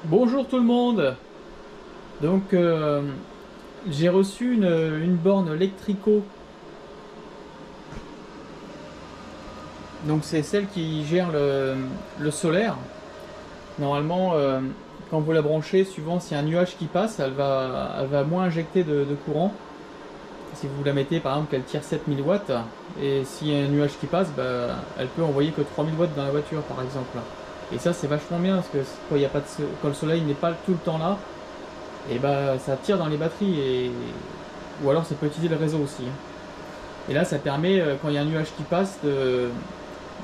Bonjour tout le monde. Donc j'ai reçu une borne Electrico. Donc c'est celle qui gère le solaire. Normalement quand vous la branchez, suivant s'il y a un nuage qui passe, elle va moins injecter de courant. Si vous la mettez par exemple qu'elle tire 7000 watts, et s'il y a un nuage qui passe, bah, elle peut envoyer que 3000 watts dans la voiture par exemple. Et ça c'est vachement bien parce que quand, il y a pas de, quand le soleil n'est pas tout le temps là, et bah ça tire dans les batteries ou alors ça peut utiliser le réseau aussi. Et là ça permet quand il y a un nuage qui passe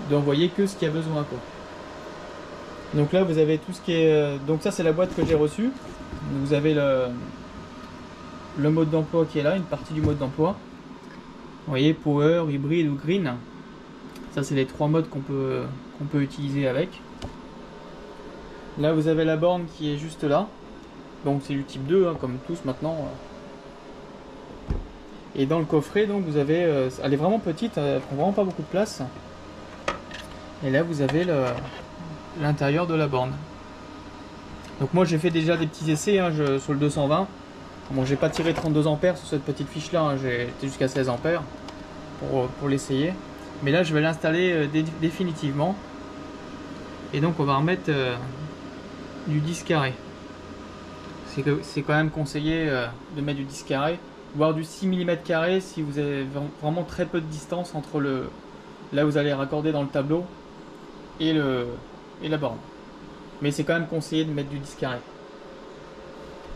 d'envoyer que ce qu'il y a besoin quoi. Donc là vous avez tout ce qui est donc ça c'est la boîte que j'ai reçue. Vous avez le mode d'emploi qui est là, une partie du mode d'emploi. Vous voyez, power, hybride ou green. Ça c'est les trois modes qu'on peut utiliser avec. Là vous avez la borne qui est juste là. Donc c'est du type 2 hein, comme tous maintenant. Et dans le coffret donc vous avez, elle est vraiment petite, elle prend vraiment pas beaucoup de place. Et là vous avez l'intérieur de la borne. Donc moi j'ai fait déjà des petits essais hein, sur le 220. Bon, j'ai pas tiré 32 ampères sur cette petite fiche là, hein, j'ai été jusqu'à 16 ampères pour l'essayer. Mais là je vais l'installer définitivement. Et donc on va remettre du 10 carré. C'est quand même conseillé de mettre du 10 carré, voire du 6 mm carré si vous avez vraiment très peu de distance entre là où vous allez raccorder dans le tableau et la borne. Mais c'est quand même conseillé de mettre du 10 carré.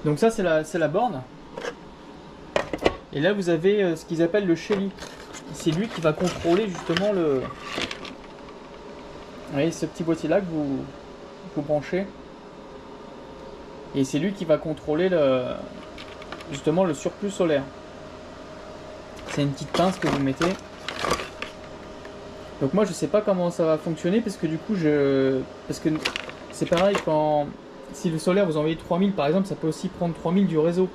Donc ça c'est la borne. Et là vous avez ce qu'ils appellent le Shelly. C'est lui qui va contrôler justement vous voyez ce petit boîtier là que vous branchez. Et c'est lui qui va contrôler justement le surplus solaire. C'est une petite pince que vous mettez. Donc moi je sais pas comment ça va fonctionner parce que du coup parce que c'est pareil si le solaire vous envoyez 3000 par exemple, ça peut aussi prendre 3000 du réseau.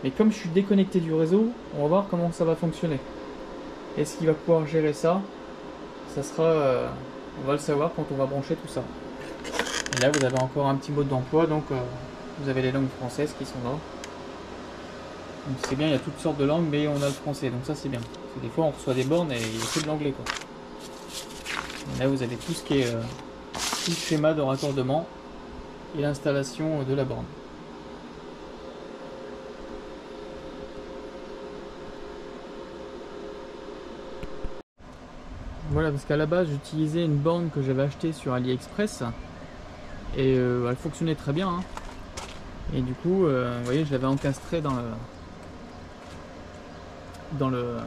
Mais comme je suis déconnecté du réseau, on va voir comment ça va fonctionner. Est-ce qu'il va pouvoir gérer ça? Ça sera on va le savoir quand on va brancher tout ça. Et là vous avez encore un petit mode d'emploi donc vous avez les langues françaises qui sont là. Donc c'est bien, il y a toutes sortes de langues, mais on a le français, donc ça c'est bien. Parce que des fois on reçoit des bornes et il n'y a que de l'anglais quoi. Et là vous avez tout ce qui est tout le schéma de raccordement et l'installation de la borne. Voilà, parce qu'à la base j'utilisais une borne que j'avais achetée sur AliExpress et elle fonctionnait très bien. Hein. Et du coup, vous voyez, je l'avais encastré dans le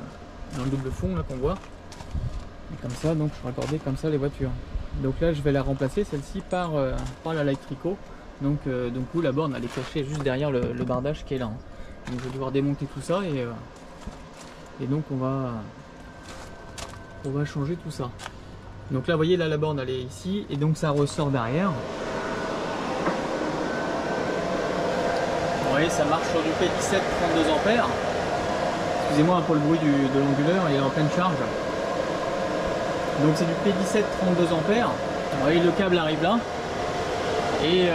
double fond là qu'on voit. Et comme ça, donc je raccordais comme ça les voitures. Donc là, je vais la remplacer celle-ci par la Electrico. Donc du coup, la borne elle est cachée juste derrière le bardage qui est là. Hein. Donc je vais devoir démonter tout ça et donc on va changer tout ça. Donc là, vous voyez, là la borne elle est ici et donc ça ressort derrière. Vous voyez, ça marche sur du P17 32 ampères. Excusez-moi pour le bruit de l'onduleur, il est en pleine charge. Donc c'est du P17 32 ampères. Vous voyez, le câble arrive là. Et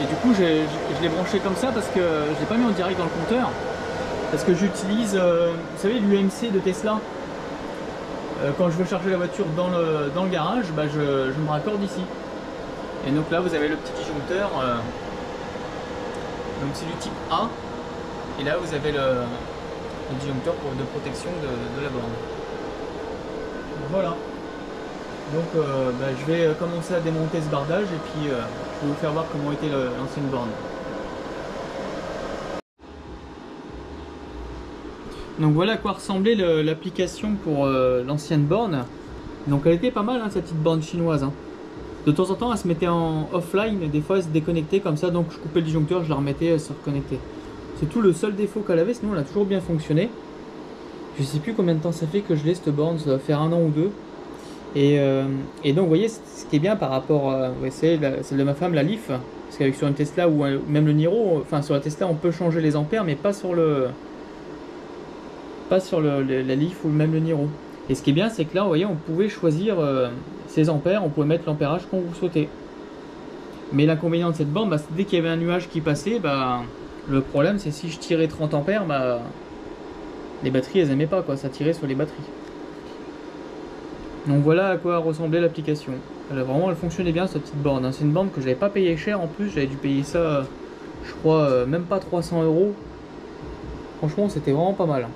du coup, je l'ai branché comme ça parce que je ne l'ai pas mis en direct dans le compteur. Parce que j'utilise, vous savez, l'UMC de Tesla. Quand je veux charger la voiture dans le garage, bah je me raccorde ici. Et donc là, vous avez le petit disjoncteur. Donc c'est du type A. Et là, vous avez le disjoncteur de protection de la borne. Voilà. Donc bah, je vais commencer à démonter ce bardage et puis je vais vous faire voir comment était l'ancienne borne. Donc voilà à quoi ressemblait l'application pour l'ancienne borne. Donc elle était pas mal hein, cette petite borne chinoise. Hein. De temps en temps elle se mettait en offline et des fois elle se déconnectait comme ça, donc je coupais le disjoncteur, je la remettais, elle se reconnectait. C'est tout le seul défaut qu'elle avait, sinon elle a toujours bien fonctionné. Je sais plus combien de temps ça fait que je l'ai cette borne, ça va faire 1 an ou 2. Et donc vous voyez ce qui est bien par rapport à celle de ma femme, la Leaf, parce qu'avec sur une Tesla ou même le Niro, enfin sur la Tesla on peut changer les ampères mais pas sur la Leaf ou même le Niro. Et ce qui est bien c'est que là vous voyez on pouvait choisir ses ampères, on pouvait mettre l'ampérage qu'on vous souhaitait. Mais l'inconvénient de cette borne, c'est dès qu'il y avait un nuage qui passait, le problème c'est si je tirais 30 ampères, les batteries elles aimaient pas quoi, ça tirait sur les batteries. Donc voilà à quoi ressemblait l'application. Elle fonctionnait bien cette petite borne, hein. C'est une borne que j'avais pas payé cher en plus, j'avais dû payer ça, je crois, même pas 300 €. Franchement c'était vraiment pas mal.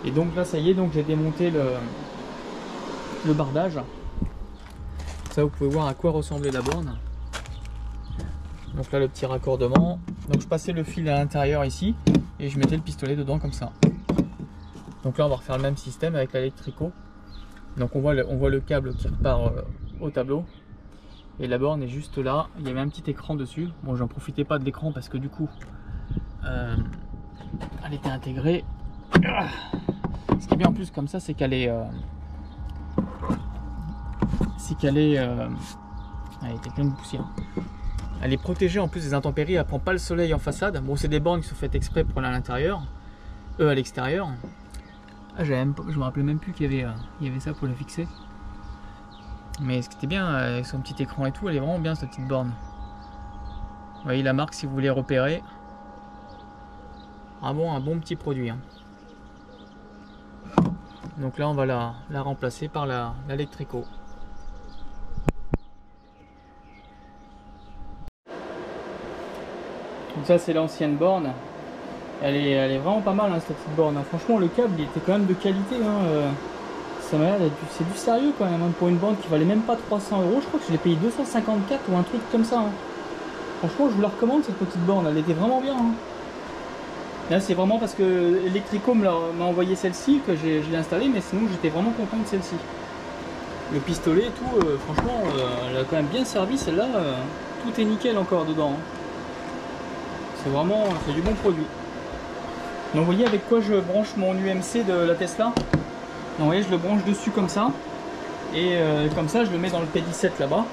Et donc là ça y est, donc j'ai démonté le bardage. Ça vous pouvez voir à quoi ressemblait la borne. Donc là le petit raccordement. Donc je passais le fil à l'intérieur ici et je mettais le pistolet dedans comme ça. Donc là on va refaire le même système avec l'électrico. Donc on voit le câble qui repart au tableau. Et la borne est juste là. Il y avait un petit écran dessus. Bon, j'en profitais pas de l'écran parce que du coup elle était intégrée. Ce qui est bien en plus comme ça, c'est qu'elle est elle était pleine de poussière. Elle est protégée en plus des intempéries, elle prend pas le soleil en façade. Bon, c'est des bornes qui sont faites exprès pour aller à l'intérieur, à l'extérieur. Ah, je me rappelais même plus qu'il y avait ça pour le fixer. Mais ce qui était bien, avec son petit écran et tout, elle est vraiment bien cette petite borne. Vous voyez la marque si vous voulez repérer. Un bon petit produit, hein. Donc là on va la remplacer par l'électrico. Donc ça c'est l'ancienne borne. Elle est vraiment pas mal, hein, cette petite borne. Franchement le câble il était quand même de qualité, hein. Ça m'a l'air d'être c'est du sérieux quand même, hein, pour une borne qui valait même pas 300 €. Je crois que je l'ai payé 254 ou un truc comme ça, hein. Franchement je vous la recommande cette petite borne, elle était vraiment bien, hein. Là c'est vraiment parce que Electrico m'a envoyé celle-ci que je l'ai installée, mais sinon j'étais vraiment content de celle-ci. Le pistolet et tout, franchement elle a quand même bien servi celle-là, tout est nickel encore dedans, hein. C'est du bon produit. Donc vous voyez avec quoi je branche mon UMC de la Tesla. Donc vous voyez je le branche dessus comme ça, et comme ça je le mets dans le P17 là-bas.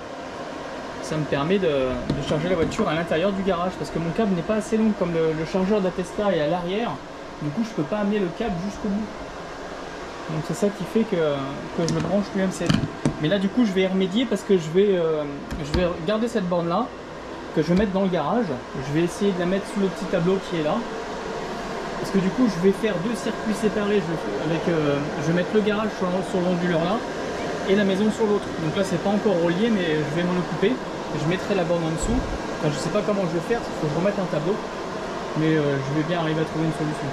Ça me permet de charger la voiture à l'intérieur du garage parce que mon câble n'est pas assez long comme le chargeur de la Tesla est à l'arrière. Du coup je peux pas amener le câble jusqu'au bout. Donc c'est ça qui fait que je le branche l'UMC. Mais là du coup je vais y remédier parce que je vais garder cette borne là que je vais mettre dans le garage. Je vais essayer de la mettre sous le petit tableau qui est là. Parce que du coup je vais faire deux circuits séparés. Je vais mettre le garage sur l'onduleur là et la maison sur l'autre. Donc là c'est pas encore relié mais je vais m'en occuper. Je mettrai la borne en dessous. Enfin, je sais pas comment je vais faire, il faut que je remette un tableau. Mais je vais bien arriver à trouver une solution.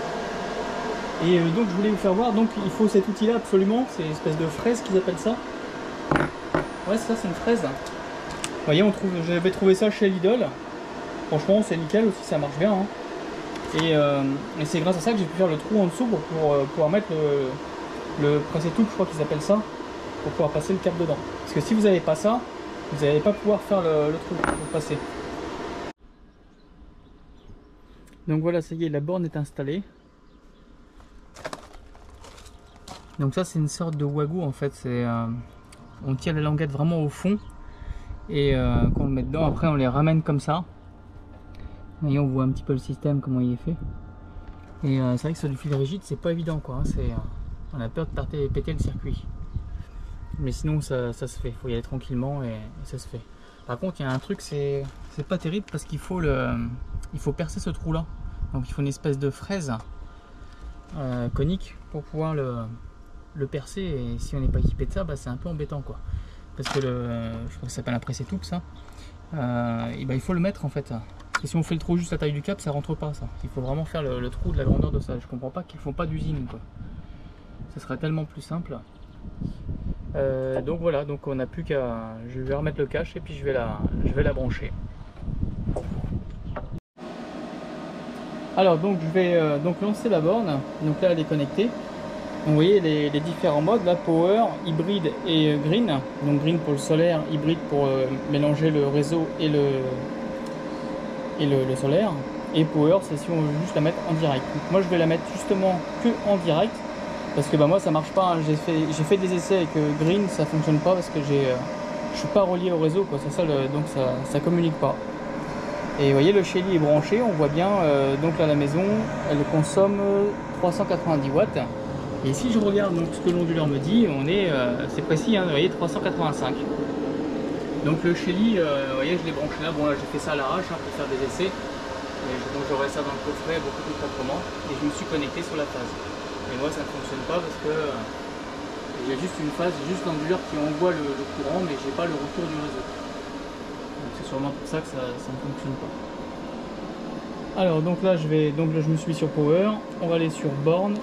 Et donc je voulais vous faire voir, donc il faut cet outil là absolument, c'est une espèce de fraise qu'ils appellent ça. Ouais ça c'est une fraise. Vous voyez j'avais trouvé ça chez Lidl. Franchement c'est nickel aussi, ça marche bien, hein. Et c'est grâce à ça que j'ai pu faire le trou en dessous pour pouvoir mettre le presse-tout, je crois qu'ils appellent ça, pour pouvoir passer le câble dedans. Parce que si vous n'avez pas ça, vous n'allez pas pouvoir faire le trou pour passer. Donc voilà, ça y est, la borne est installée. Donc ça c'est une sorte de wagou en fait, on tire les languettes vraiment au fond et quand on le met dedans, après on les ramène comme ça. Vous voyez, on voit un petit peu le système, comment il est fait. Et c'est vrai que sur du fil rigide c'est pas évident quoi, hein. On a peur de péter le circuit. Mais sinon ça se fait, il faut y aller tranquillement et ça se fait. Par contre il y a un truc, c'est pas terrible parce qu'il faut percer ce trou là. Donc il faut une espèce de fraise conique pour pouvoir le percer, et si on n'est pas équipé de ça, c'est un peu embêtant quoi. Parce que je crois que ça s'appelle un pressé-tout ça. Il faut le mettre en fait. Parce que si on fait le trou juste la taille du câble, ça rentre pas ça. Il faut vraiment faire le trou de la grandeur de ça. Je comprends pas qu'ils font pas d'usine quoi. Ce serait tellement plus simple. Donc voilà, donc on n'a plus qu'à. Je vais remettre le cache et puis je vais la brancher. Alors donc je vais lancer la borne. Donc là elle est connectée. Donc, vous voyez les différents modes là, power, hybride et green. Donc green pour le solaire, hybride pour mélanger le réseau et le solaire. Et power c'est si on veut juste la mettre en direct. Donc, moi je vais la mettre justement que en direct. Parce que moi ça marche pas, hein. J'ai fait des essais avec green, ça fonctionne pas parce que je suis pas relié au réseau quoi, c'est ça donc ça communique pas. Et vous voyez le Shelly est branché, on voit bien donc là la maison elle consomme 390 watts. Et si je regarde donc ce que l'onduleur me dit, c'est précis, hein, vous voyez 385. Donc le Shelly, vous voyez, je l'ai branché là. Bon là j'ai fait ça à l'arrache hein, pour faire des essais. Donc j'aurai ça dans le coffret beaucoup plus proprement. Et je me suis connecté sur la phase. Et moi ça ne fonctionne pas parce que il y a juste une phase, juste l'onduleur qui envoie le courant, mais j'ai pas le retour du réseau. Donc c'est sûrement pour ça que ça ne fonctionne pas. Alors donc là je me suis mis sur Power. On va aller sur Borne.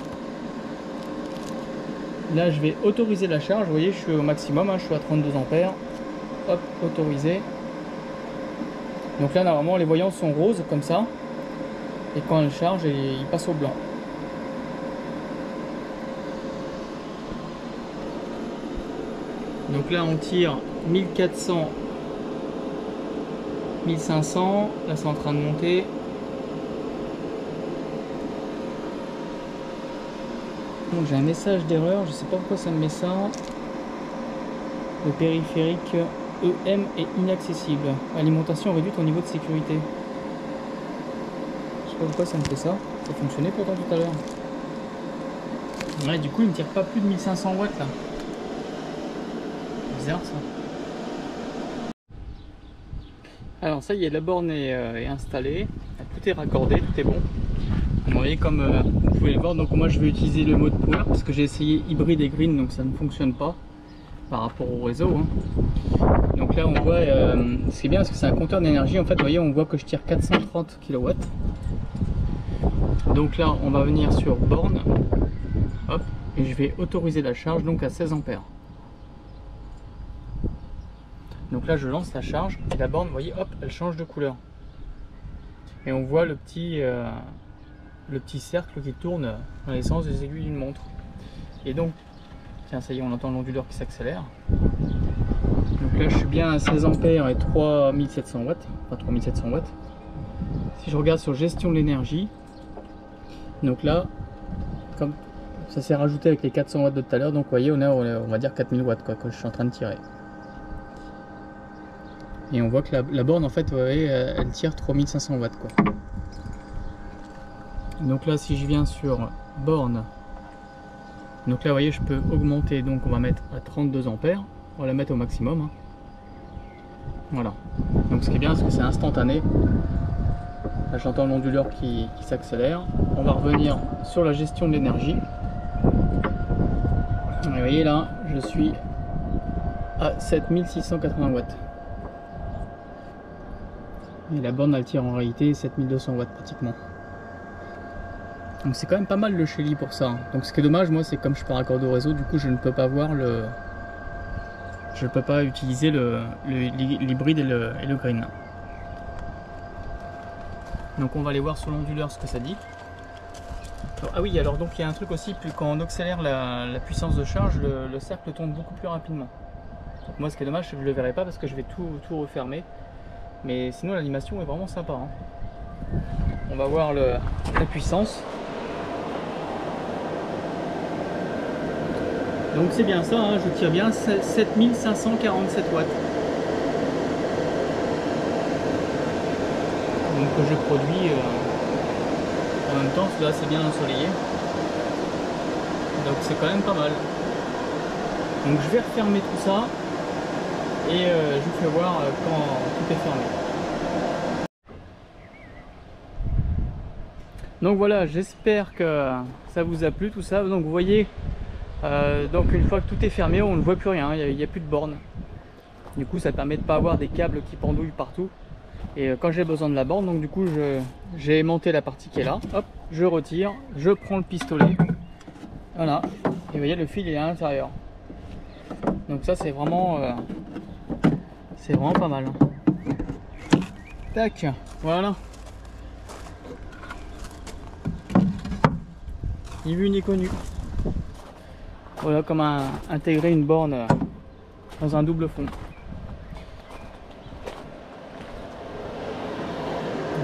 Là je vais autoriser la charge. Vous voyez je suis au maximum, hein, je suis à 32 ampères. Hop, autorisé. Donc là normalement les voyants sont roses comme ça. Et quand elle charge, il passe au blanc. Donc là on tire 1400, 1500. Là c'est en train de monter. Donc j'ai un message d'erreur, je sais pas pourquoi ça me met ça. Le périphérique EM est inaccessible. Alimentation réduite au niveau de sécurité. Je sais pas pourquoi ça me fait ça. Ça fonctionnait pourtant tout à l'heure. Ouais, du coup il me tire pas plus de 1500 watts là. Bizarre ça. Alors ça y est, la borne est installée. Tout est raccordé, tout est bon. Vous voyez comme vous pouvez le voir, donc moi je vais utiliser le mode Power parce que j'ai essayé hybride et green donc ça ne fonctionne pas par rapport au réseau hein. Donc là on voit, ce qui est bien parce que c'est un compteur d'énergie en fait, vous voyez on voit que je tire 430 kW. Donc là on va venir sur borne, hop, et je vais autoriser la charge donc à 16 ampères. Donc là je lance la charge et la borne, vous voyez, hop, elle change de couleur. Et on voit le petit cercle qui tourne dans les sens des aiguilles d'une montre. Et donc, tiens, ça y est, on entend l'onduleur qui s'accélère. Donc là, je suis bien à 16 ampères et 3700 watts, enfin 3700 watts. Si je regarde sur gestion de l'énergie, donc là, comme ça s'est rajouté avec les 400 watts de tout à l'heure, donc vous voyez, on va dire 4000 watts quoi, que je suis en train de tirer. Et on voit que la borne, en fait, vous voyez, elle tire 3500 watts quoi. Donc là si je viens sur borne, donc là vous voyez je peux augmenter, donc on va mettre à 32 ampères, on va la mettre au maximum hein. Voilà, donc ce qui est bien c'est que c'est instantané. Là j'entends l'onduleur qui s'accélère. On va revenir sur la gestion de l'énergie et vous voyez là je suis à 7680 watts et la borne elle tire en réalité 7200 watts pratiquement. Donc c'est quand même pas mal le Shelly pour ça. Donc ce qui est dommage, moi, c'est comme je suis pas raccordé au réseau, du coup je ne peux pas voir je ne peux pas utiliser l'hybride et le green. Donc on va aller voir sur l'onduleur ce que ça dit. Alors, ah oui, alors donc il y a un truc aussi, quand on accélère la puissance de charge, le cercle tourne beaucoup plus rapidement. Donc moi ce qui est dommage, c'est que je ne le verrai pas parce que je vais tout refermer. Mais sinon l'animation est vraiment sympa hein. On va voir la puissance. Donc c'est bien ça, hein, je tire bien 7547 watts. Donc que je produis en même temps, parce que là c'est bien ensoleillé. Donc c'est quand même pas mal. Donc je vais refermer tout ça et je vous fais voir quand tout est fermé. Donc voilà, j'espère que ça vous a plu tout ça. Donc vous voyez, donc une fois que tout est fermé, on ne voit plus rien, il n'y a plus de borne. Du coup ça permet de ne pas avoir des câbles qui pendouillent partout. Et quand j'ai besoin de la borne, donc du coup j'ai aimanté la partie qui est là, hop, je retire, je prends le pistolet, voilà, et vous voyez le fil est à l'intérieur. Donc ça c'est vraiment pas mal. Tac, voilà. Ni vu ni connu. Voilà comment intégrer une borne dans un double fond.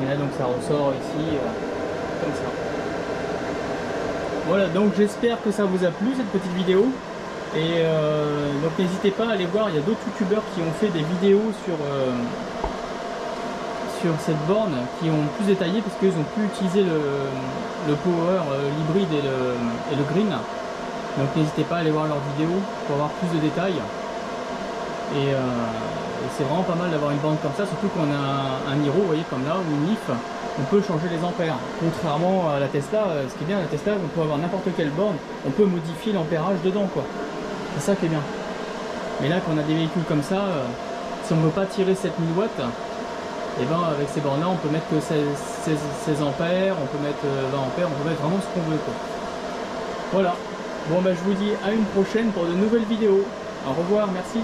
Et là donc ça ressort ici comme ça. Voilà, donc j'espère que ça vous a plu cette petite vidéo. Et donc n'hésitez pas à aller voir, il y a d'autres youtubeurs qui ont fait des vidéos sur cette borne qui ont plus détaillé parce qu'ils ont pu utiliser le power, l'hybride et le green. Donc n'hésitez pas à aller voir leurs vidéos pour avoir plus de détails. Et c'est vraiment pas mal d'avoir une borne comme ça, surtout qu'on a un Niro, vous voyez, comme là, ou une IF, on peut changer les ampères. Contrairement à la Tesla, ce qui est bien à la Tesla, on peut avoir n'importe quelle borne, on peut modifier l'ampérage dedans, quoi. C'est ça qui est bien. Mais là, quand on a des véhicules comme ça, si on ne veut pas tirer 7000 watts, et ben avec ces bornes-là, on peut mettre que 16 ampères, on peut mettre 20 ampères, on peut mettre vraiment ce qu'on veut, quoi. Voilà. Bon, bah, je vous dis à une prochaine pour de nouvelles vidéos. Au revoir, merci.